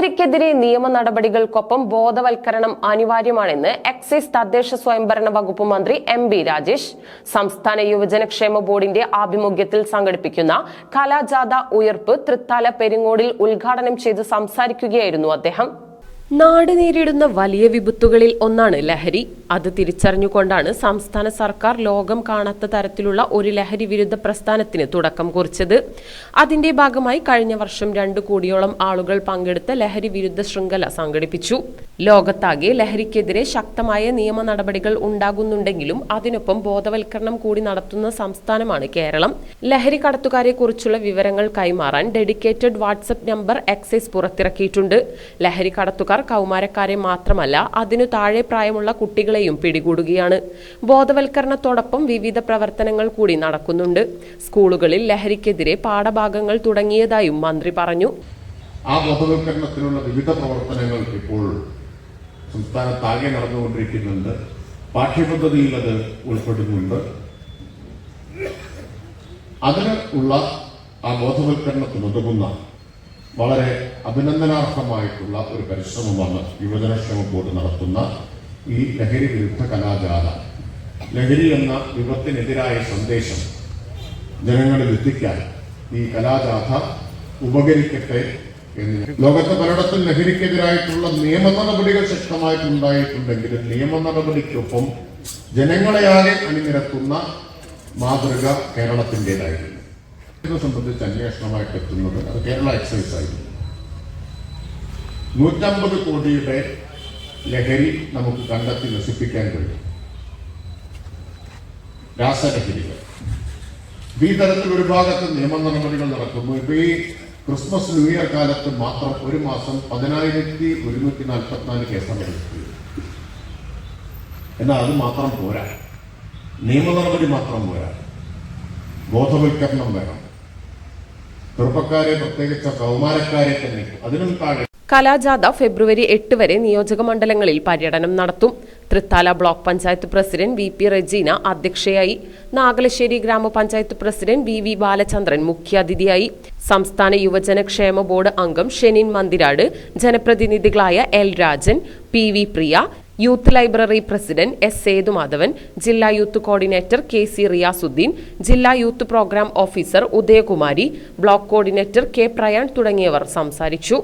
ലഹരിക്കെതിരെ നിയമ നടപടികൾക്കൊപ്പം ബോധവൽക്കരണം അനിവാര്യമാണെന്ന് എക്സൈസ് തദ്ദേശ സ്വയംഭരണ വകുപ്പ് മന്ത്രി എം.ബി. രാജേഷ്. സംസ്ഥാന യുവജനക്ഷേമ ബോർഡിന്റെ ആഭിമുഖ്യത്തിൽ സംഘടിപ്പിക്കുന്ന കലാജാഥ ഉയർപ്പ് തൃത്താല പെരിങ്ങോടിൽ ഉദ്ഘാടനം ചെയ്ത് സംസാരിക്കുകയായിരുന്നു അദ്ദേഹം. നാട് നേരിടുന്ന വലിയ വിപത്തുകളിൽ ഒന്നാണ് ലഹരി. അത് തിരിച്ചറിഞ്ഞുകൊണ്ടാണ് സംസ്ഥാന സർക്കാർ ലോകം കാണാത്ത തരത്തിലുള്ള ഒരു ലഹരി വിരുദ്ധ പ്രസ്ഥാനത്തിന് തുടക്കം കുറിച്ചത്. അതിന്റെ ഭാഗമായി കഴിഞ്ഞ വർഷം 2 കോടിയോളം ആളുകൾ പങ്കെടുത്ത ലഹരി വിരുദ്ധ ശൃംഖല സംഘടിപ്പിച്ചു. ലോകത്താകെ ലഹരിക്കെതിരെ ശക്തമായ നിയമ നടപടികൾ ഉണ്ടാകുന്നുണ്ടെങ്കിലും അതിനൊപ്പം ബോധവൽക്കരണം കൂടി നടത്തുന്ന സംസ്ഥാനമാണ് കേരളം. ലഹരി കടത്തുകാരെ കുറിച്ചുള്ള വിവരങ്ങൾ കൈമാറാൻ ഡെഡിക്കേറ്റഡ് വാട്സ്ആപ്പ് നമ്പർ എക്സൈസ് പുറത്തിറക്കിയിട്ടുണ്ട്. ലഹരി കടത്തുകാർ കൗമാരക്കാരെ മാത്രമല്ല അതിനു താഴെ പ്രായമുള്ള കുട്ടികളെയും പിടികൂടുകയാണ്. ബോധവൽക്കരണത്തോടൊപ്പം വിവിധ പ്രവർത്തനങ്ങൾ കൂടി നടക്കുന്നുണ്ട്. സ്കൂളുകളിൽ ലഹരിക്കെതിരെ പാഠഭാഗങ്ങൾ തുടങ്ങിയതായും മന്ത്രി പറഞ്ഞു. ആ ബോധവൽക്കരണത്തിനുള്ള വിവിധ പ്രവർത്തനങ്ങൾ ഇപ്പോൾ സംസ്ഥാനത്താകെ നടന്നുകൊണ്ടിരിക്കുന്നുണ്ട്. പാഠ്യപദ്ധതിയിൽ അത് ഉൾപ്പെടുന്നുണ്ട്. അതിന് ഉള്ള ആ ബോധവൽക്കരണത്തിനുതകുന്ന വളരെ അഭിനന്ദനാർഹമായിട്ടുള്ള ഒരു പരിശ്രമമാണ് യുവജനക്ഷേമ ബോർഡ് നടത്തുന്ന ഈ ലഹരി വിരുദ്ധ കലാജാഥ. ലഹരി എന്ന വിപത്തിനെതിരായ സന്ദേശം ജനങ്ങളിൽ എത്തിക്കാൻ ഈ കലാജാഥ ഉപകരിക്കട്ടെ എന്ന്. ലോകത്തെ പലയിടത്തും ലഹരിക്കെതിരായിട്ടുള്ള നിയമ നടപടികൾ ശക്തമായിട്ടുണ്ടായിട്ടുണ്ടെങ്കിലും നിയമ നടപടിക്കൊപ്പം ജനങ്ങളെയാകെ അണിനിരത്തുന്ന മാതൃക കേരളത്തിൻ്റെതായിരുന്നു. ഇത് സംബന്ധിച്ച് അന്വേഷണമായിട്ട് എത്തുന്നത് അത് കേരള എക്സൈസ് ആയിരുന്നു. 150 കോടിയുടെ ലഹരി നമുക്ക് കണ്ടെത്തി നശിപ്പിക്കാൻ കഴിയും. രാസലഹരികൾ ഈ തരത്തിൽ ഒരു ഭാഗത്ത് നിയമ നടപടികൾ നടക്കുന്നു. ഇപ്പൊ ഈ ക്രിസ്മസ് ന്യൂ ഇയർ കാലത്ത് മാത്രം ഒരു മാസം 10,144 കേസാണ് രജിസ്റ്റർ. എന്നാൽ അത് മാത്രം പോരാ, നിയമ നടപടി മാത്രം പോരാ, ബോധവൽക്കരണം വേണം. ചെറുപ്പക്കാരെ, പ്രത്യേകിച്ച് കൗമാരക്കാരെ തന്നെ അതിനും താഴെ. കലാജാഥ ഫെബ്രുവരി 8 വരെ നിയോജക മണ്ഡലങ്ങളിൽ പര്യടനം നടത്തും. Thrithala block panchayat president VP Regina അധ്യക്ഷയായി. നാഗലശ്ശേരി ഗ്രാമപഞ്ചായത്ത് പ്രസിഡന്റ് VV ബാലചന്ദ്രൻ മുഖ്യാതിഥിയായി. സംസ്ഥാന യുവജനക്ഷേമ ബോർഡ് അംഗം ഷെനിൻ മന്ദിരാട്, ജനപ്രതിനിധികളായ L Rajan, PV Priya, youth library president S Sethumadhavan, ജില്ലാ യൂത്ത് കോർഡിനേറ്റർ KC റിയാസുദ്ദീൻ, ജില്ലാ youth programme officer Udayakumari, block coordinator K Prayan തുടങ്ങിയവർ സംസാരിച്ചു.